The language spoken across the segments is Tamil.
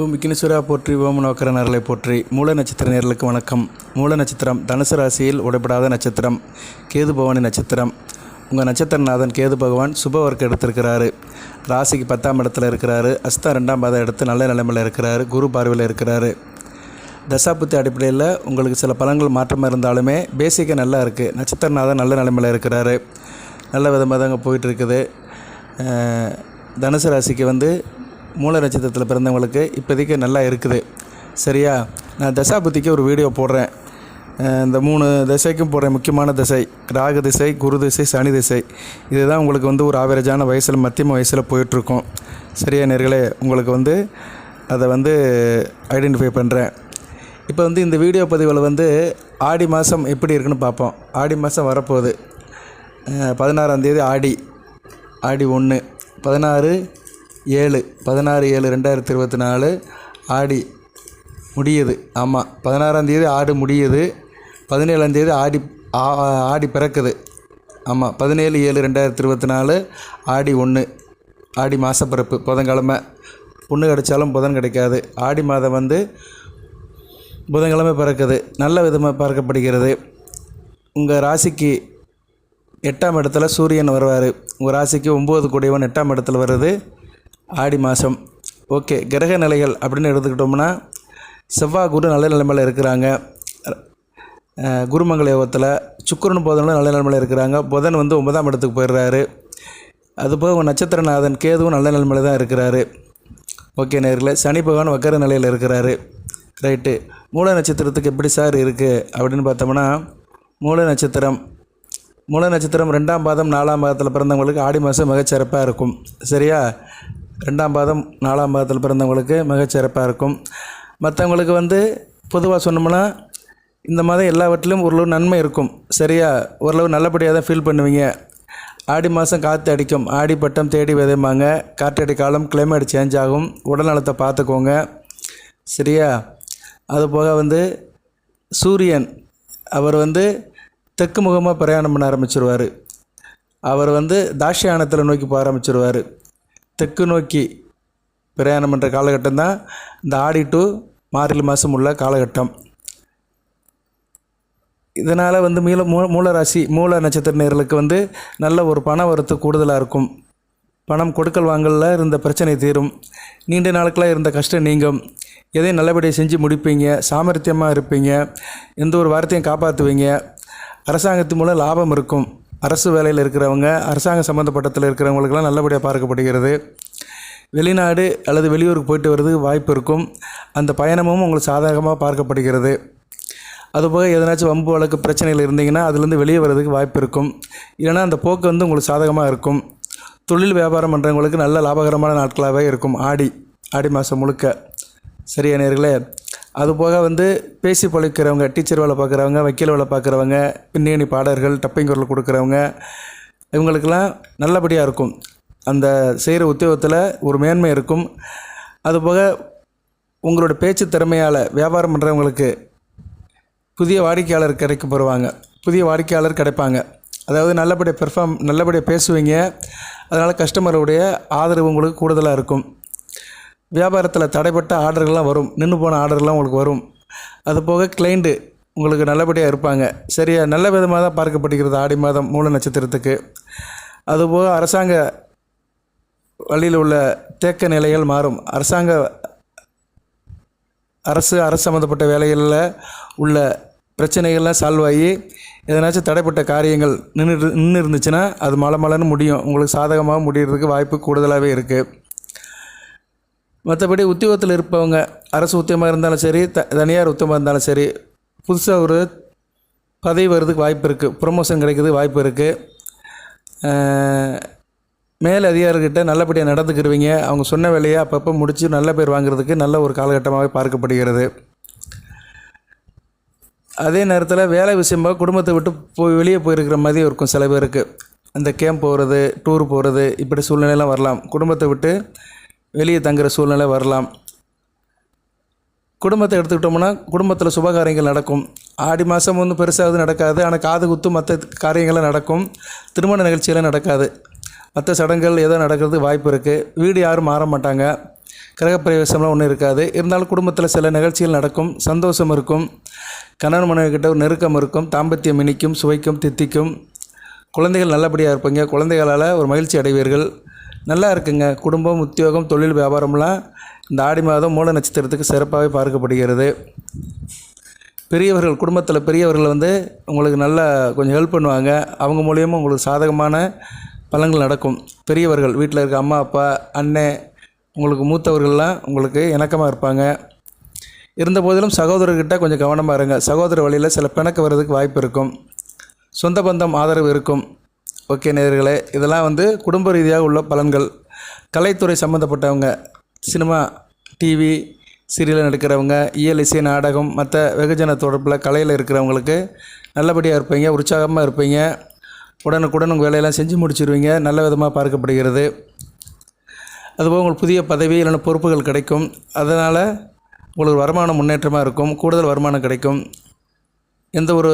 ஓம் விக்னேஸ்வரா போற்றி, ஓம் நோக்கர நரலை போற்றி. மூல நட்சத்திர நேர்களுக்கு வணக்கம். மூல நட்சத்திரம் தனுசு ராசியில் உடைப்படாத நட்சத்திரம், கேது பவானி நட்சத்திரம். உங்கள் நட்சத்திரநாதன் கேது பகவான் சுப ஒர்க் எடுத்திருக்கிறாரு. ராசிக்கு 10ஆம் இடத்துல இருக்கிறாரு. அஸ்தம் 2ஆம் பாதம் எடுத்து நல்ல நிலைமையில் இருக்கிறாரு. குரு பார்வையில் இருக்கிறாரு. தசாபுத்தி அடிப்படையில் உங்களுக்கு சில பலன்கள் மாற்றமாக இருந்தாலுமே பேசிக்காக நல்லா இருக்குது. நட்சத்திரநாதன் நல்ல நிலைமையில் இருக்கிறாரு. நல்ல விதமாக தாங்க போயிட்டுருக்குது. தனுசு ராசிக்கு மூல நட்சத்திரத்தில் பிறந்தவங்களுக்கு இப்போதைக்கு நல்லா இருக்குது. சரியா? நான் தசாபுத்திக்கு ஒரு வீடியோ போடுறேன். இந்த 3 திசைக்கும் போடுறேன். முக்கியமான திசை ராகு திசை, குரு திசை, சனி திசை. இதுதான் உங்களுக்கு ஒரு ஆவரேஜான வயசில், மத்தியம வயசில் போயிட்டுருக்கோம். சரியா நேர்களே? உங்களுக்கு அதை ஐடென்டிஃபை பண்ணுறேன். இப்போ இந்த வீடியோ பதிவில் ஆடி மாதம் எப்படி இருக்குன்னு பார்ப்போம். ஆடி மாதம் வரப்போகுது. 16ஆம் தேதி ஆடி 1, 16/7/2024 ஆடி முடியுது. ஆமாம், 16ஆம் தேதி ஆடி முடியுது. 17ஆம் தேதி ஆடி பிறக்குது. ஆமாம், 17/7/2024 ஆடி 1, ஆடி மாதப்பிறப்பு, புதன்கிழமை. பொண்ணு கிடைச்சாலும் புதன் கிடைக்காது. ஆடி மாதம் புதன்கிழமை பிறக்குது. நல்ல விதமாக பார்க்கப்படுகிறது. உங்கள் ராசிக்கு 8ஆம் இடத்துல சூரியன் வருவார். உங்கள் ராசிக்கு 9 கூடியவன் 8ஆம் இடத்துல வருது ஆடி மாதம். ஓகே, கிரக நிலைகள் அப்படின்னு எடுத்துக்கிட்டோம்னா செவ்வாய் குரு நல்ல நிலைமையில் இருக்கிறாங்க. குருமங்கள யோகத்தில் சுக்கிரன் புதனும் நல்ல நிலைமையில் இருக்கிறாங்க. புதன் 9ஆம் இடத்துக்கு போயிடுறாரு. அதுபோக உங்கள் நட்சத்திரநாதன் கேதுவும் நல்ல நிலைமையில் தான் இருக்கிறாரு. ஓகே நேர்களே, சனி பகவான் வக்கர நிலையில் இருக்கிறாரு. ரைட்டு. மூல நட்சத்திரத்துக்கு எப்படி சார் இருக்குது அப்படின்னு பார்த்தோம்னா, மூல நட்சத்திரம் 2ஆம் பாதம் 4ஆம் பாதத்தில் பிறந்தவங்களுக்கு ஆடி மாதம் மிகச்சிறப்பாக இருக்கும். சரியா? 2ஆம் பாதம் 4ஆம் பாதத்தில் பிறந்தவங்களுக்கு மிகச்சிறப்பாக இருக்கும். மற்றவங்களுக்கு பொதுவாக சொன்னோம்னா இந்த மாதம் எல்லாவற்றிலும் ஓரளவு நன்மை இருக்கும். சரியா? ஓரளவு நல்லபடியாக தான் ஃபீல் பண்ணுவீங்க. ஆடி மாதம் காற்று அடிக்கும். ஆடி பட்டம் தேடி விதைமாங்க. காற்றடி காலம், கிளைமேட் சேஞ்ச் ஆகும். உடல் நலத்தை பார்த்துக்கோங்க. சரியா? அதுபோக சூரியன் அவர் தெற்கு முகமாக பிரயாணம் பண்ண ஆரம்பிச்சிருவார். அவர் தாட்சியாயனத்தில் நோக்கி போக ஆரம்பிச்சிருவார். தெற்கு நோக்கி பிரயாணம் பண்ணுற காலகட்டம் தான் இந்த ஆடி டு மார்கழி மாதம் உள்ள காலகட்டம். இதனால் மூல நட்சத்திர நேர்களுக்கு நல்ல ஒரு பண வரத்து கூடுதலாக இருக்கும். பணம் கொடுக்கல் வாங்கலில் இருந்த பிரச்சனை தீரும். நீண்ட நாட்களாக இருந்த கஷ்டம் நீங்கும். எதையும் நல்லபடியாக செஞ்சு முடிப்பீங்க. சாமர்த்தியமாக இருப்பீங்க. எந்த ஒரு வார்த்தையும் காப்பாற்றுவீங்க. அரசாங்கத்தின் மூலம் லாபம் இருக்கும். அரசு வேலையில் இருக்கிறவங்க, அரசாங்க சம்மந்தப்பட்டத்தில் இருக்கிறவங்களுக்கெல்லாம் நல்லபடியாக பார்க்கப்படுகிறது. வெளிநாடு அல்லது வெளியூருக்கு போயிட்டு வர்றதுக்கு வாய்ப்பு இருக்கும். அந்த பயணமும் உங்களுக்கு சாதகமாக பார்க்கப்படுகிறது. அதுபோக எதனாச்சும் வம்பு வழக்கு பிரச்சனைகள் இருந்தீங்கன்னா அதுலேருந்து வெளியே வர்றதுக்கு வாய்ப்பு இருக்கும். இல்லைனா அந்த போக்கு உங்களுக்கு சாதகமாக இருக்கும். தொழில் வியாபாரம் பண்ணுறவங்களுக்கு நல்ல லாபகரமான நாட்களாகவே இருக்கும் ஆடி மாதம் முழுக்க. சரியா நேர்களே? அதுபோக பேசி பழக்கிறவங்க, டீச்சர் வேலை பார்க்குறவங்க, வக்கீல் வேலை பார்க்குறவங்க, பின்னணி பாடகர்கள், டப்பிங் குரல் கொடுக்குறவங்க, இவங்களுக்கெல்லாம் நல்லபடியாக இருக்கும். அந்த செய்கிற உத்தியோகத்தில் ஒரு மேன்மை இருக்கும். அதுபோக உங்களோட பேச்சு திறமையால் வியாபாரம் பண்ணுறவங்களுக்கு புதிய வாடிக்கையாளர் புதிய வாடிக்கையாளர் கிடைப்பாங்க. அதாவது நல்லபடியாக பேசுவீங்க. அதனால் கஸ்டமருடைய ஆதரவு உங்களுக்கு கூடுதலாக இருக்கும். வியாபாரத்தில் தடைப்பட்ட ஆர்டர்கள்லாம் வரும். நின்று போன ஆர்டர்லாம் உங்களுக்கு வரும். அதுபோக கிளைண்ட்டு உங்களுக்கு நல்லபடியாக இருப்பாங்க. சரியா? நல்ல விதமாக தான் பார்க்கப்படுகிறது ஆடி மாதம் மூல நட்சத்திரத்துக்கு. அதுபோக அரசாங்க வழியில் உள்ள தேக்க நிலைகள் மாறும். அரசு சம்மந்தப்பட்ட வேலைகளில் உள்ள பிரச்சனைகள்லாம் சால்வ் ஆகி எதனாச்சும் தடைப்பட்ட காரியங்கள் நின்று இருந்துச்சுன்னா அது மலன்னு முடியும். உங்களுக்கு சாதகமாக முடிகிறதுக்கு வாய்ப்பு கூடுதலாகவே இருக்குது. மற்றபடி உத்தியோகத்தில் இருப்பவங்க, அரசு உத்தியோகமாக இருந்தாலும் சரி, தனியார் உத்தியோகமாக இருந்தாலும் சரி, புதுசாக ஒரு பதவி வர்றதுக்கு வாய்ப்பு இருக்குது. ப்ரொமோஷன் கிடைக்கிறதுக்கு வாய்ப்பு இருக்குது. மேல் அதிகாரிகிட்ட நல்லபடியாக நடந்துக்கிடுவீங்க. அவங்க சொன்ன வேலையை அப்பப்போ முடித்து நல்ல பேர் வாங்குறதுக்கு நல்ல ஒரு காலகட்டமாகவே பார்க்கப்படுகிறது. அதே நேரத்தில் வேலை விஷயமாக குடும்பத்தை விட்டு வெளியே போயிருக்கிற மாதிரி இருக்கும் சில பேருக்கு. அந்த கேம்ப் போகிறது, டூர் போகிறது, இப்படி சூழ்நிலையெல்லாம் வரலாம். குடும்பத்தை விட்டு வெளியே தங்குற சூழ்நிலை வரலாம். குடும்பத்தை எடுத்துக்கிட்டோம்னா குடும்பத்தில் சுபகாரியங்கள் நடக்கும். ஆடி மாதம் பெருசாக நடக்காது. ஆனால் காது குத்து மற்ற காரியங்கள்லாம் நடக்கும். திருமண நிகழ்ச்சியெல்லாம் நடக்காது. மற்ற சடங்குகள் ஏதோ நடக்கிறதுக்கு வாய்ப்பு இருக்குது. வீடு யாரும் மாற மாட்டாங்க. கிரகப்பிரவேசம்லாம் ஒன்றும் இருக்காது. இருந்தாலும் குடும்பத்தில் சில நிகழ்ச்சிகள் நடக்கும், சந்தோஷம் இருக்கும், கணவன் மனைவிக்கிட்ட ஒரு நெருக்கம் இருக்கும், தாம்பத்தியம் இனிக்கும், சுவைக்கும், தித்திக்கும். குழந்தைகள் நல்லபடியாக இருப்பீங்க, குழந்தைகளால் ஒரு மகிழ்ச்சி அடைவீர்கள். நல்லா இருக்குங்க. குடும்பம், உத்தியோகம், தொழில், வியாபாரம்லாம் இந்த ஆடி மாதம் மூல நட்சத்திரத்துக்கு சிறப்பாகவே பார்க்கப்படுகிறது. பெரியவர்கள், குடும்பத்தில் பெரியவர்கள் வந்து உங்களுக்கு நல்லா கொஞ்சம் ஹெல்ப் பண்ணுவாங்க. அவங்க மூலியமாக உங்களுக்கு சாதகமான பலன்கள் நடக்கும். பெரியவர்கள், வீட்டில் இருக்க அம்மா, அப்பா, அண்ணன், உங்களுக்கு மூத்தவர்கள்லாம் உங்களுக்கு இணக்கமாக இருப்பாங்க. இருந்த போதிலும் சகோதரர்கிட்ட கொஞ்சம் கவனமாக இருங்க. சகோதர வழியில் சில பிணக்கு வர்றதுக்கு வாய்ப்பு இருக்கும். சொந்த பந்தம் ஆதரவு இருக்கும். ஓகே நேயர்களே, இதெல்லாம் வந்து குடும்ப ரீதியாக உள்ள பலன்கள். கலைத்துறை சம்மந்தப்பட்டவங்க, சினிமா, டிவி, சீரியலில் நடிக்கிறவங்க, இயல், இசை, நாடகம், மற்ற வெகுஜன தொடர்பில் கலையில் இருக்கிறவங்களுக்கு நல்லபடியாக இருப்பீங்க, உற்சாகமாக இருப்பீங்க. உடனுக்குடன் உங்கள் வேலையெல்லாம் செஞ்சு முடிச்சிடுவீங்க. நல்ல விதமாக பார்க்கப்படுகிறது. அதுபோக உங்களுக்கு புதிய பதவி இல்லைன்னா பொறுப்புகள் கிடைக்கும். அதனால் உங்களுக்கு வருமானம் முன்னேற்றமாக இருக்கும், கூடுதல் வருமானம் கிடைக்கும். எந்த ஒரு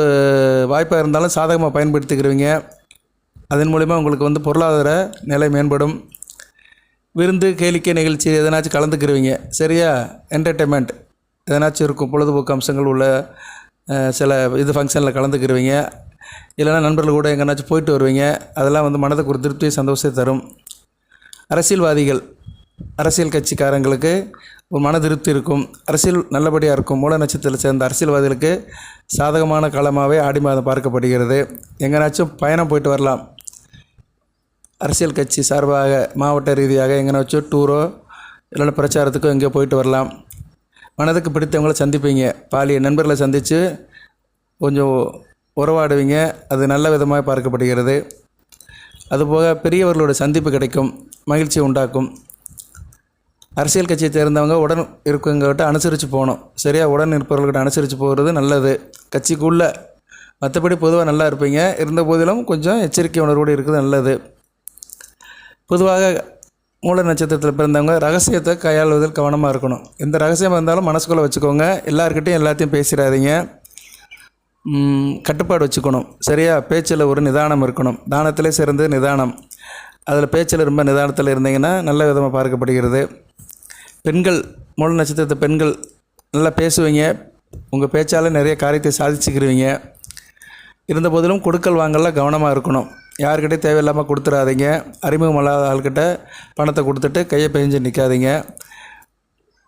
வாய்ப்பாக இருந்தாலும் சாதகமாக பயன்படுத்திக்கிறவங்க. அதன் மூலிமா உங்களுக்கு வந்து பொருளாதார நிலை மேம்படும். விருந்து, கேளிக்கை நிகழ்ச்சி எதனாச்சும் கலந்துக்கிறவங்க, சரியா? என்டர்டெயின்மெண்ட் எதனாச்சும் இருக்கும், பொழுதுபோக்கு அம்சங்கள் உள்ள சில ஃபங்க்ஷனில் கலந்துக்கிறவங்க. இல்லைனா நண்பர்கள் கூட எங்கேனாச்சும் போயிட்டு வருவீங்க. அதெல்லாம் வந்து மனதுக்கு ஒரு திருப்தியை, சந்தோஷத்தை தரும். அரசியல்வாதிகள், அரசியல் கட்சிக்காரங்களுக்கு ஒரு மன திருப்தி இருக்கும். அரசியல் நல்லபடியாக இருக்கும். மூல நட்சத்திரத்தில் சேர்ந்த அரசியல்வாதிகளுக்கு சாதகமான காலமாகவே ஆடி மாதம் பார்க்கப்படுகிறது. எங்கேனாச்சும் பயணம் போயிட்டு வரலாம். அரசியல் கட்சி சார்பாக மாவட்ட ரீதியாக எங்கேனாச்சும் டூரோ இல்லைன்னா பிரச்சாரத்துக்கோ எங்கேயோ போயிட்டு வரலாம். மனதுக்கு பிடித்தவங்கள சந்திப்பீங்க. பாலிய நண்பர்களை சந்தித்து கொஞ்சம் உறவாடுவீங்க. அது நல்ல விதமாக பார்க்கப்படுகிறது. அதுபோக பெரியவர்களோட சந்திப்பு கிடைக்கும், மகிழ்ச்சி உண்டாக்கும். அரசியல் கட்சியை சேர்ந்தவங்க உடன் இருக்கவங்ககிட்ட அனுசரித்து போகணும், சரியா? உடன் இருப்பவர்கள்கிட்ட அனுசரித்து போகிறது நல்லது கட்சிக்குள்ளே. மற்றபடி பொதுவாக நல்லா இருப்பீங்க. இருந்த போதிலும் கொஞ்சம் எச்சரிக்கை உணர்வோடு இருக்கிறது நல்லது. பொதுவாக மூல நட்சத்திரத்தில் பிறந்தவங்க ரகசியத்தை கையாளுவதில் கவனமாக இருக்கணும். எந்த ரகசியமாக இருந்தாலும் மனசுக்குள்ளே வச்சுக்கோங்க. எல்லாருக்கிட்டையும் எல்லாத்தையும் பேசிடாதீங்க. கட்டுப்பாடு வச்சுக்கணும், சரியா? பேச்சில் ஒரு நிதானம் இருக்கணும். தானத்திலே சிறந்து நிதானம். அதில் பேச்சில் ரொம்ப நிதானத்தில் இருந்தீங்கன்னா நல்ல விதமாக பார்க்கப்படுகிறது. பெண்கள், மூல நட்சத்திரத்தை பெண்கள் நல்லா பேசுவீங்க. உங்கள் பேச்சால் நிறைய காரியத்தை சாதிச்சுக்கிருவீங்க. இருந்த போதிலும் கொடுக்கல் வாங்கலாம் கவனமாக இருக்கணும். யாருக்கிட்டே தேவையில்லாமல் கொடுத்துடாதீங்க. அறிமுகம் இல்லாத ஆள்கிட்ட பணத்தை கொடுத்துட்டு கையை பெஞ்சு நிற்காதீங்க.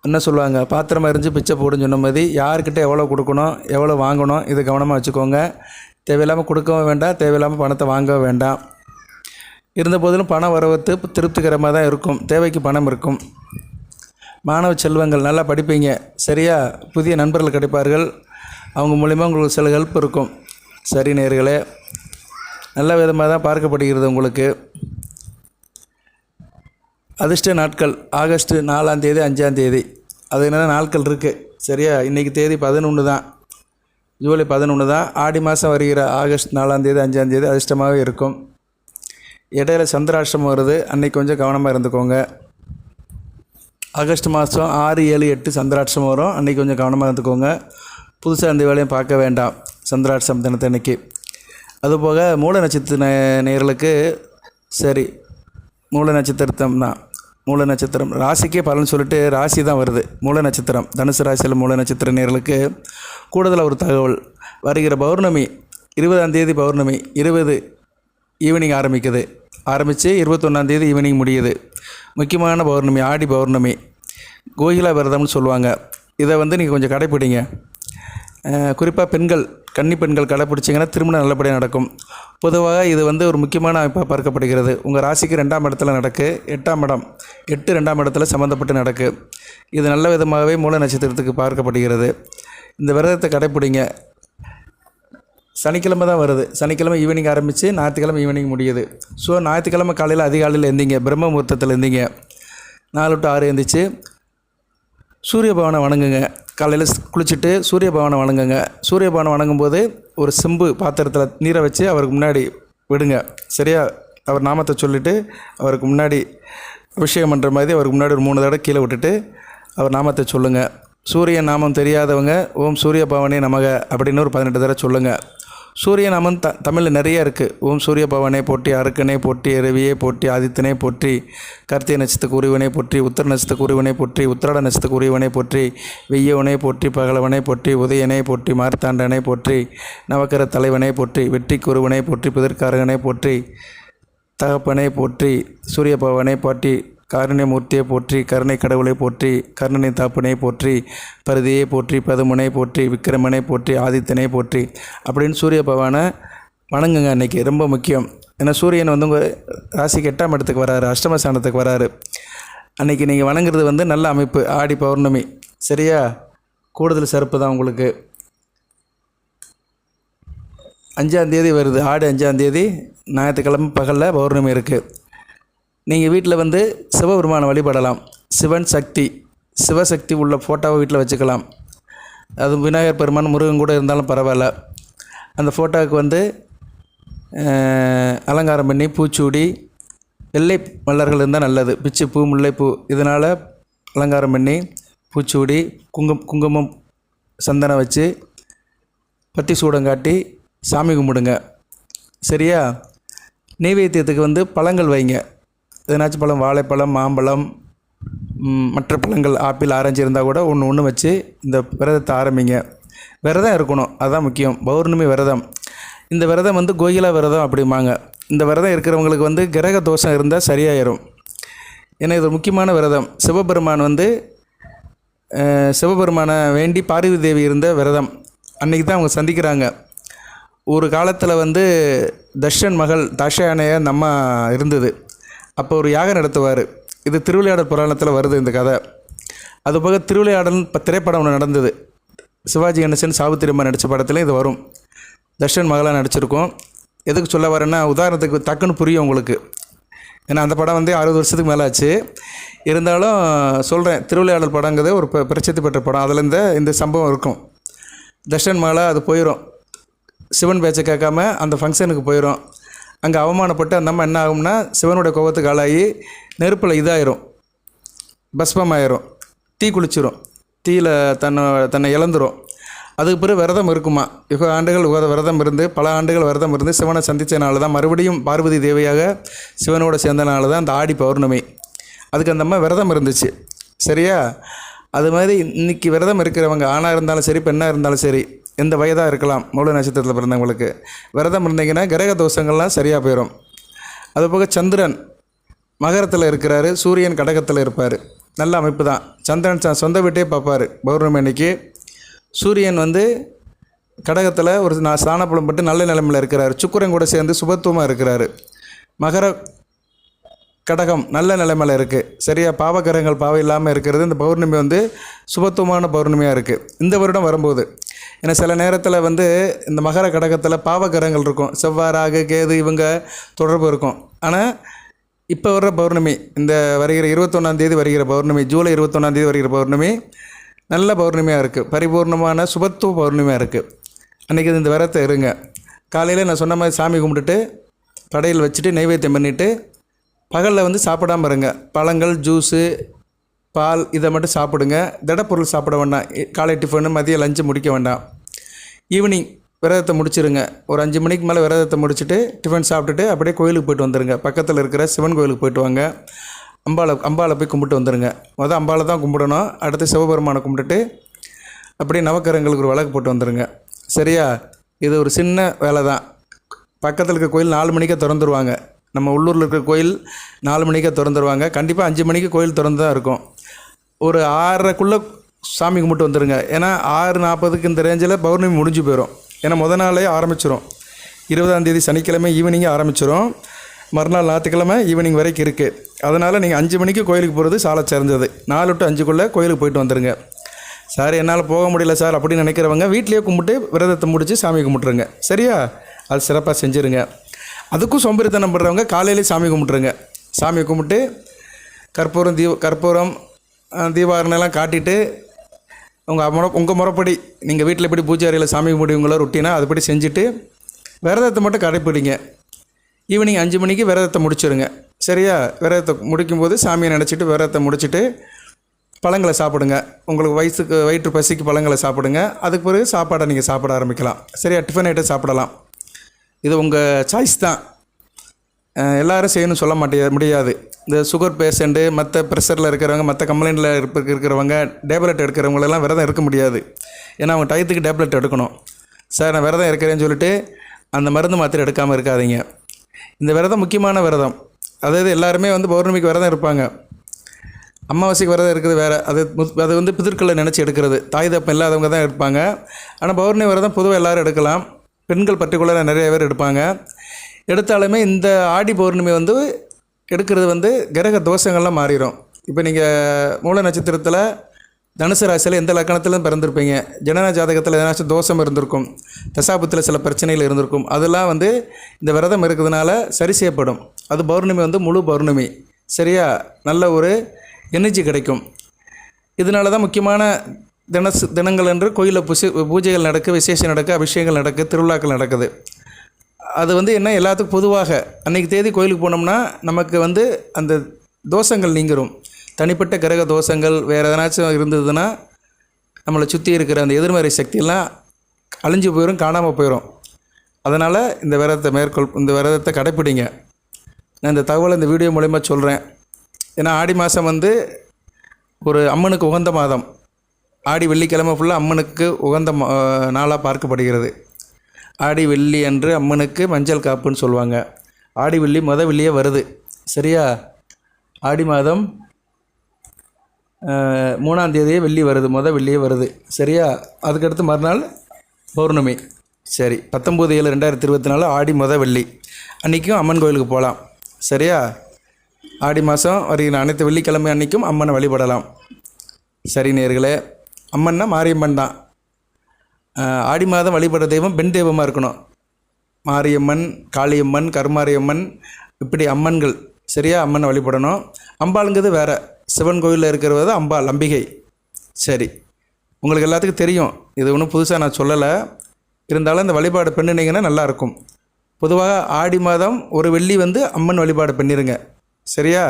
என்ன சொல்லுவாங்க, பாத்திரமா எரிஞ்சு பிச்சை போடுன்னு சொன்ன மாதிரி யார்கிட்ட எவ்வளோ கொடுக்கணும், எவ்வளோ வாங்கணும், இது கவனமாக வச்சுக்கோங்க. தேவையில்லாமல் கொடுக்கவும் வேண்டாம், தேவையில்லாமல் பணத்தை வாங்கவும் வேண்டாம். இருந்த போதிலும் பண வரவத்து திருப்திகரமாக தான் இருக்கும். தேவைக்கு பணம் இருக்கும். மாணவ செல்வங்கள் நல்லா படிப்பீங்க, சரியா? புதிய நண்பர்கள் கிடைப்பார்கள். அவங்க மூலிமா உங்களுக்கு சில ஹெல்ப் இருக்கும். சரி நேயர்களே, நல்ல விதமாக தான் பார்க்கப்படுகிறது உங்களுக்கு. அதிர்ஷ்ட நாட்கள் ஆகஸ்ட் 4ஆம் தேதி, 5ஆம் தேதி. அது என்னென்ன நாட்கள் இருக்குது, சரியா? இன்றைக்கி தேதி 11 தான், ஜூலை 11 தான். ஆடி மாதம் வருகிற ஆகஸ்ட் 4ஆம் தேதி, 5ஆம் தேதி அதிர்ஷ்டமாகவே இருக்கும். இடையில சந்திராஷ்டிரமம் வருது, அன்றைக்கி கொஞ்சம் கவனமாக இருந்துக்கோங்க. ஆகஸ்ட் மாதம் 6, 7, 8 சந்திராஷ்டிரமம் வரும், அன்றைக்கி கொஞ்சம் கவனமாக இருந்துக்கோங்க. புதுசாக அந்த வேலையும் பார்க்க வேண்டாம் சந்திராஷ்டிரம் தினத்தை அன்றைக்கி. அதுபோக மூல நட்சத்திர நேயர்களுக்கு சரி, மூல நட்சத்திரம் தான். மூல நட்சத்திரம் ராசிக்கே பலன் சொல்லிட்டு ராசி தான் வருது. மூல நட்சத்திரம் தனுசு ராசியில் மூல நட்சத்திர நேயர்களுக்கு கூடுதலாக ஒரு தகவல். வருகிற பௌர்ணமி 20ஆம் தேதி பௌர்ணமி 20 ஈவினிங் ஆரம்பிக்குது. ஆரம்பித்து 21ஆம் தேதி ஈவினிங் முடியுது. முக்கியமான பௌர்ணமி, ஆடி பௌர்ணமி. கோகிலா விரதம்னு சொல்லுவாங்க. இதை வந்து நீங்கள் கொஞ்சம் கடைப்பிடிங்க. குறிப்பாக பெண்கள், கன்னி பெண்கள் கடைப்பிடிச்சிங்கன்னா திருமணம் நல்லபடியாக நடக்கும். பொதுவாக இது வந்து ஒரு முக்கியமான அமைப்பாக பார்க்கப்படுகிறது. உங்கள் ராசிக்கு 2ஆம் இடத்துல நடக்கு, 8ஆம் இடம், 8 2ஆம் இடத்துல சம்மந்தப்பட்டு நடக்கு. இது நல்ல விதமாகவே மூல நட்சத்திரத்துக்கு பார்க்கப்படுகிறது. இந்த விரதத்தை கடைப்பிடிங்க. சனிக்கிழமை தான் வருது. சனிக்கிழமை ஈவினிங் ஆரம்பித்து ஞாயிற்றுக்கிழமை ஈவினிங் முடியுது. ஸோ ஞாயிற்றுக்கிழமை காலையில் அதிகாலையில் எழுந்திங்க, பிரம்ம முகூர்த்தத்தில் எழுந்திங்க. 4 to 6 எழுந்திரிச்சு சூரிய பகவானை வணங்குங்க. காலையில் குளிச்சுட்டு சூரிய பகவானை வணங்குங்க. சூரிய பகவானை வணங்கும்போது ஒரு செம்பு பாத்திரத்தில் நீரை வச்சு அவருக்கு முன்னாடி விடுங்க, சரியா? அவர் நாமத்தை சொல்லிவிட்டு அவருக்கு முன்னாடி அபிஷேகம் பண்ணுற மாதிரி அவருக்கு முன்னாடி ஒரு 3 தடவை கீழே விட்டுட்டு அவர் நாமத்தை சொல்லுங்கள். சூரிய நாமம் தெரியாதவங்க ஓம் சூரிய பகவானே நமக அப்படின்னு ஒரு 18 தடவை சொல்லுங்கள். சூரிய நாமம் தமிழில் நிறைய இருக்குது. ஓம் சூரிய பவனே போற்றி, அருக்கனே போற்றி, ரவியே போற்றி, ஆதித்தனே போற்றி, கார்த்திகை நட்சத்திரத்துக்கு உரியவனே போற்றி, உத்தர நட்சத்திரத்துக்கு உரியவனே போற்றி, உத்திராட நட்சத்திரத்துக்கு உரியவனே போற்றி, வெய்யவனே போற்றி, பகலவனே போற்றி, உதயனே போற்றி, மார்த்தாண்டனே போற்றி, நவக்கர தலைவனே போற்றி, வெற்றிக்கு ஒருவனே போற்றி, புதற்காரகனே போற்றி, தகப்பனே போற்றி, சூரிய பவனே போற்றி, காருண்யமூர்த்தியை போற்றி, கருணை கடவுளை போற்றி, கருணனை தாப்பனை போற்றி, பருதியை போற்றி, பதுமனை போற்றி, விக்கிரமனை போற்றி, ஆதித்தனை போற்றி அப்படின்னு சூரிய பகவானை வணங்குங்க. அன்றைக்கி ரொம்ப முக்கியம். ஏன்னா சூரியன் வந்து உங்கள் ராசிக்கு 8ஆம் இடத்துக்கு வராரு, அஷ்டமஸ்தானத்துக்கு வராரு. அன்றைக்கி நீங்கள் வணங்குறது வந்து நல்ல அமைப்பு. ஆடி பௌர்ணமி சரியா, கூடுதல் சிறப்பு தான் உங்களுக்கு. 5ஆம் தேதி வருது, ஆடி 5ஆம் தேதி ஞாயிற்றுக்கிழமை பகலில் பௌர்ணமி இருக்குது. நீங்கள் வீட்டில் வந்து சிவபெருமானை வழிபடலாம். சிவன் சக்தி, சிவசக்தி உள்ள ஃபோட்டோவை வீட்டில் வச்சுக்கலாம். அது விநாயகர் பெருமான், முருகன் கூட இருந்தாலும் பரவாயில்ல. அந்த ஃபோட்டோவுக்கு வந்து அலங்காரம் பண்ணி பூச்சூடி, வெள்ளை மலர்கள் இருந்தால் நல்லது, பிச்சிப்பூ, முல்லைப்பூ இதனால் அலங்காரம் பண்ணி பூச்சூடி, குங்குமம் சந்தனம் வச்சு பட்டி சூடம் காட்டி சாமி கும்பிடுங்க. சரியா? நெய்வேத்தியத்துக்கு வந்து பழங்கள் வைங்க. எதனாச்சும் பழம், வாழைப்பழம், மாம்பழம், மற்ற பழங்கள், ஆப்பிள், ஆரஞ்சு இருந்தால் கூட ஒன்று வச்சு இந்த விரதத்தை ஆரம்பிங்க. விரதம் இருக்கணும், அதுதான் முக்கியம். பௌர்ணமி விரதம். இந்த விரதம் வந்து கோயிலா விரதம் அப்படிம்பாங்க. இந்த விரதம் இருக்கிறவங்களுக்கு வந்து கிரக தோஷம் இருந்தால் சரியாயிரும். ஏன்னா இது ஒரு முக்கியமான விரதம். சிவபெருமான் வந்து சிவபெருமானை வேண்டி பார்வதி தேவி இருந்த விரதம். அன்றைக்கி தான் அவங்க சந்திக்கிறாங்க. ஒரு காலத்தில் வந்து தர்ஷன் மகள் தாஷாயனைய அந்த அம்மா இருந்தது. அப்போ ஒரு யாகம் நடத்துவார். இது திருவிளையாடல் புராணத்தில் வருது இந்த கதை. அதுபோக திருவிளையாடல் திரைப்படம் ஒன்று நடந்தது. சிவாஜி கணேசன், சாவித்திரி அம்மா நடித்த படத்தில் இது வரும். தர்ஷன் மகளாக நடிச்சிருக்கோம். எதுக்கு சொல்ல வரேன்னா, உதாரணத்துக்கு டக்குன்னு புரியும் உங்களுக்கு. ஏன்னா அந்த படம் வந்து 60 வருஷத்துக்கு மேலே ஆச்சு. இருந்தாலும் சொல்கிறேன், திருவிளையாடல் படங்கிறது ஒரு பிரசித்தி பெற்ற படம். அதில் இந்த சம்பவம் இருக்கும். தர்ஷன் மகளாக அது போயிடும். சிவன் பேச்சை கேட்காம அந்த ஃபங்க்ஷனுக்கு போயிடும். அங்கே அவமானப்பட்டு அந்த அம்மா என்ன ஆகும்னா, சிவனுடைய கோபத்துக்கு ஆளாகி நெருப்பில் இதாயிரும், பஸ்பமாயிரும், தீ குளிச்சிரும். தீயில் தன்னை இழந்துரும். அதுக்கு பிறகு விரதம் இருக்குமா. ஆண்டுகள் விரதம் இருந்து, பல ஆண்டுகள் விரதம் இருந்து சிவனை சந்தித்தனால தான், மறுபடியும் பார்வதி தேவியாக சிவனோட சேர்ந்தனால தான் அந்த ஆடி பௌர்ணமி. அதுக்கு அந்த அம்மா விரதம் இருந்துச்சு. சரியா? அது மாதிரி இன்றைக்கி விரதம் இருக்கிறவங்க, ஆணாக இருந்தாலும் சரி, பெண்ணாக இருந்தாலும் சரி, எந்த வயதாக இருக்கலாம், மூல நட்சத்திரத்தில் பிறந்தவங்களுக்கு விரதம் இருந்தீங்கன்னா கிரக தோஷங்கள்லாம் சரியாக போயிடும். அதுபோக சந்திரன் மகரத்தில் இருக்கிறாரு, சூரியன் கடகத்தில் இருப்பார். நல்ல அமைப்பு தான். சந்திரன் சொந்த வீட்டே பார்ப்பார் பௌர்ணமி அன்னைக்கு. சூரியன் வந்து கடகத்தில் ஒரு ஸ்தானப்பலம் பட்டு நல்ல நிலைமையில் இருக்கிறார். சுக்கிரன் கூட சேர்ந்து சுபத்துவமாக இருக்கிறாரு. மகர கடகம் நல்ல நிலைமையில் இருக்குது. சரியா? பாவகிரகங்கள் பாவம் இல்லாமல் இருக்கிறது. இந்த பௌர்ணமி வந்து சுபத்துவமான பௌர்ணமியாக இருக்குது இந்த வருடம் வரும்போது. ஏன்னா சில நேரத்தில் வந்து இந்த மகர கடகத்தில் பாவகிரகங்கள் இருக்கும். செவ்வாய், ராகு, கேது இவங்க தொடர்பு இருக்கும். ஆனால் இப்போ வர்ற பௌர்ணமி, இந்த வருகிற 21ஆம் தேதி வருகிற பௌர்ணமி, ஜூலை 21ஆம் தேதி வருகிற பௌர்ணமி நல்ல பௌர்ணமியாக இருக்குது. பரிபூர்ணமான சுபத்துவ பௌர்ணமியாக இருக்குது. அன்றைக்கி இந்த விரதத்தை இருங்க. காலையில் நான் சொன்ன மாதிரி சாமி கும்பிட்டுட்டு படையில் வச்சுட்டு நைவேத்தியம் பண்ணிவிட்டு பகலில் வந்து சாப்பிடாமல் இருங்க. பழங்கள், ஜூஸு, பால் இதை மட்டும் சாப்பிடுங்க. திடப்பொருள் சாப்பிட வேண்டாம். காலை டிஃபனு, மதியம் லஞ்சு முடிக்க வேண்டாம். ஈவினிங் விரதத்தை முடிச்சிருங்க. ஒரு 5 மணிக்கு மேலே விரதத்தை முடிச்சுட்டு டிஃபன் சாப்பிட்டுட்டு அப்படியே கோயிலுக்கு போய்ட்டு வந்துடுங்க. பக்கத்தில் இருக்கிற சிவன் கோயிலுக்கு போய்ட்டு வாங்க. அம்பாளை போய் கும்பிட்டு வந்துடுங்க. அம்பாளை தான் கும்பிடணும். அடுத்து சிவபெருமானை கும்பிட்டுட்டு அப்படியே நவக்கரங்களுக்கு ஒரு விளக்கு போட்டு வந்துடுங்க. சரியா? இது ஒரு சின்ன வேலை தான். பக்கத்தில் இருக்கிற கோயில் 4 மணிக்கே திறந்துருவாங்க. நம்ம உள்ளூரில் இருக்கிற கோயில் 4 மணிக்கே திறந்துருவாங்க. கண்டிப்பாக 5 மணிக்கு கோயில் திறந்து தான் இருக்கும். ஒரு 6:30க்குள்ளே சாமி கும்பிட்டு வந்துடுங்க. ஏன்னா 6:40க்கு இந்த ரேஞ்சில் பௌர்ணமி முடிஞ்சு போயிடும். ஏன்னா முதல் நாளே ஆரம்பிச்சிடும். 20ஆம் தேதி சனிக்கிழமை ஈவினிங்கே ஆரம்பிச்சிடும். மறுநாள் ஞாயிற்றுக்கிழமை ஈவினிங் வரைக்கும் இருக்குது. அதனால் நீங்கள் 5 மணிக்கு கோயிலுக்கு போகிறது சாலை சிறந்தது. 4 to 5க்குள்ளே கோயிலுக்கு போய்ட்டு வந்துடுங்க. சார் என்னால் போக முடியல சார் அப்படின்னு நினைக்கிறவங்க வீட்லேயே கும்பிட்டு விரதத்தை முடித்து சாமி கும்பிட்ருங்க. சரியா? அது சிறப்பாக செஞ்சுருங்க. அதுக்கும் சோம்பேறித்தனம் பண்ணுறவங்க காலையிலே சாமி கும்பிட்ருங்க. சாமி கும்பிட்டு கற்பூரம் தீபாவளெல்லாம் காட்டிட்டு உங்கள் முறைப்படி நீங்கள் வீட்டில் எப்படி பூஜை அறையில் சாமி கும்பிடுவீங்களோ ரொட்டீனாக அதுபடி செஞ்சுட்டு விரதத்தை மட்டும் கடைப்பிடிங்க. ஈவினிங் 5 மணிக்கு விரதத்தை முடிச்சிருங்க. சரியா? விரதத்தை முடிக்கும்போது சாமியை நினச்சிட்டு விரதத்தை முடிச்சுட்டு பழங்களை சாப்பிடுங்க. உங்களுக்கு வயிற்று பசிக்கு பழங்களை சாப்பிடுங்க. அதுக்கு பிறகு சாப்பாடை நீங்கள் சாப்பிட ஆரம்பிக்கலாம். சரியா? டிஃபன் ஐட்டம் சாப்பிடலாம். இது உங்கள் சாய்ஸ் தான். எல்லோரும் செய்யணும்னு சொல்ல முடியாது. இந்த சுகர் பேஷண்ட்டு, மற்ற ப்ரெஷரில் இருக்கிறவங்க, மற்ற கம்ப்ளைண்ட்டில் இருக்கிறவங்க, டேப்லெட் எடுக்கிறவங்களெல்லாம் விரதம் இருக்க முடியாது. ஏன்னா அவங்க டயத்துக்கு டேப்லெட் எடுக்கணும். சார் நான் விரதம் இருக்கிறேன்னு சொல்லிட்டு அந்த மருந்து மாத்திரை எடுக்காமல் இருக்காதீங்க. இந்த விரதம் முக்கியமான விரதம். அதாவது எல்லாருமே பௌர்ணமிக்கு விரதம் இருப்பாங்க. அமாவாசைக்கு விரதம் இருக்குது வேறு. அது பிதர்களை நினச்சி எடுக்கிறது. தாய் தப்பம் இல்லாதவங்க தான் இருப்பாங்க. ஆனால் பௌர்ணமி விரதம் பொதுவாக எல்லோரும் எடுக்கலாம். பெண்கள் பர்டிகுலராக நிறைய பேர் எடுப்பாங்க. எடுத்தாலுமே இந்த ஆடி பௌர்ணமி எடுக்கிறது கிரக தோஷங்கள்லாம் மாறிடும். இப்போ நீங்கள் மூல நட்சத்திரத்தில் தனுசு ராசியில் எந்த லக்கணத்திலும் பிறந்திருப்பீங்க. ஜனன ஜாதகத்தில் எதனாச்சும் தோஷம் இருந்திருக்கும், தசாபத்தில் சில பிரச்சனைகள் இருந்திருக்கும். அதெல்லாம் இந்த விரதம் இருக்கிறதுனால சரி செய்யப்படும். அது பௌர்ணமி முழு பௌர்ணமி. சரியா? நல்ல ஒரு எனர்ஜி கிடைக்கும். இதனால தான் முக்கியமான தினங்கள் என்று கோயிலில் பூஜைகள் நடக்கு, விசேஷம் நடக்கு, அபிஷேகங்கள் நடக்கு, திருவிழாக்கள் நடக்குது. அது என்ன எல்லாத்துக்கும் பொதுவாக அன்றைக்கி தேதி கோயிலுக்கு போனோம்னா நமக்கு அந்த தோஷங்கள் நீங்கிரும். தனிப்பட்ட கிரக தோஷங்கள் வேறு எதனாச்சும் இருந்ததுன்னா நம்மளை சுற்றி இருக்கிற அந்த எதிர்மறை சக்தியெல்லாம் அழிஞ்சு போயிடும், காணாமல் போயிடும். அதனால் இந்த விரதத்தை கடைப்பிடிங்க. நான் இந்த தகவலை இந்த வீடியோ மூலமா சொல்கிறேன். ஏன்னா ஆடி மாதம் ஒரு அம்மனுக்கு உகந்த மாதம். ஆடி வெள்ளிக்கிழமை ஃபுல்லாக அம்மனுக்கு உகந்த நாளாக பார்க்கப்படுகிறது. ஆடி வெள்ளி அன்று அம்மனுக்கு மஞ்சள் காப்புன்னு சொல்லுவாங்க. ஆடி வெள்ளி வெள்ளியே வருது. சரியா? ஆடி மாதம் 3ஆம் தேதியே வெள்ளி வருது, வெள்ளியே வருது. சரியா? அதுக்கடுத்து மறுநாள் பௌர்ணமி. சரி, 19/7/2024 ஆடி வெள்ளி அன்றைக்கும் அம்மன் கோயிலுக்கு போகலாம். சரியா? ஆடி மாதம் வருகிற அனைத்து வெள்ளிக்கிழமை அன்றைக்கும் அம்மனை வழிபடலாம். சரி நேயர்களே, அம்மன்னா மாரியம்மன் தான். ஆடி மாதம் வழிபடுற தெய்வம் பெண் தெய்வமாக இருக்கணும். மாரியம்மன், காளியம்மன், கருமாரியம்மன், இப்படி அம்மன்கள். சரியா? அம்மனை வழிபடணும். அம்பாளுங்கிறது வேறு. சிவன் கோயிலில் இருக்கிறது அம்பாள், அம்பிகை. சரி, உங்களுக்கு எல்லாத்துக்கும் தெரியும். இது ஒன்றும் புதுசாக நான் சொல்லலை. இருந்தாலும் இந்த வழிபாடு பண்ணினீங்கன்னா நல்லாயிருக்கும். பொதுவாக ஆடி மாதம் ஒரு வெள்ளி அம்மன் வழிபாடு பண்ணிடுங்க. சரியா?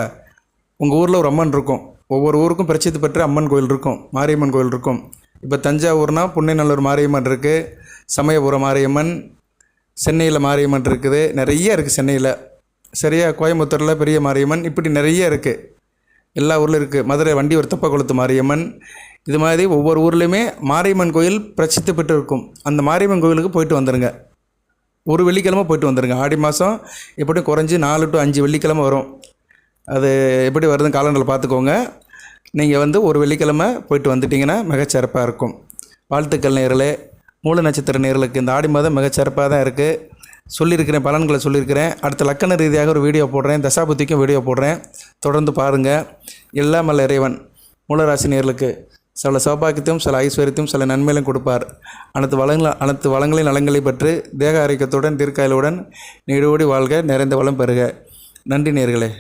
உங்கள் ஊரில் ஒரு அம்மன் இருக்கும். ஒவ்வொரு ஊருக்கும் பிரசித்தி பெற்ற அம்மன் கோயில் இருக்கும், மாரியம்மன் கோயில் இருக்கும். இப்போ தஞ்சாவூர்னா புன்னைநல்லூர் மாரியம்மன் இருக்குது, சமயபுரம் மாரியம்மன், சென்னையில் மாரியம்மன் இருக்குது, நிறைய இருக்குது சென்னையில். சரியா? கோயம்புத்தூரில் பெரிய மாரியம்மன், இப்படி நிறைய இருக்குது. எல்லா ஊர்லேயும் இருக்குது. மதுரை வண்டியூர் தெப்பக்குளத்து மாரியம்மன். இது மாதிரி ஒவ்வொரு ஊர்லேயுமே மாரியம்மன் கோயில் பிரசித்தி பெற்று இருக்கும். அந்த மாரியம்மன் கோயிலுக்கு போயிட்டு வந்துடுங்க. ஒரு வெள்ளிக்கிழமை போயிட்டு வந்துடுங்க. ஆடி மாதம் எப்படியும் குறைஞ்சி 4 to 5 வெள்ளிக்கிழமை வரும். அது எப்படி வருதுன்னு காலண்டரில் பார்த்துக்கோங்க. நீங்கள் ஒரு வெள்ளிக்கிழமை போயிட்டு வந்துட்டிங்கன்னா மிகச்சிறப்பாக இருக்கும். வாழ்த்துக்கள் நேயர்களே. மூல நட்சத்திர நேயர்களுக்கு இந்த ஆடி மாதம் மிகச்சிறப்பாக தான் இருக்குது. சொல்லியிருக்கிறேன், பலன்களை சொல்லியிருக்கிறேன். அடுத்த லக்கண ரீதியாக ஒரு வீடியோ போடுறேன், தசாபுத்திக்கும் வீடியோ போடுறேன். தொடர்ந்து பாருங்கள். எல்லாம் வல்ல இறைவன் மூலராசி நேயர்களுக்கு சில சௌபாக்கியத்தையும் சில ஐஸ்வர்யத்தையும் சில நன்மையிலும் கொடுப்பார். அனைத்து வளங்களின் நலங்களை பற்றி தேக ஆரோக்கியத்துடன் தீர்க்காயலுடன் நீடோடி வாழ்க, நிறைந்த வளம் பெறுக. நன்றி நேயர்களே.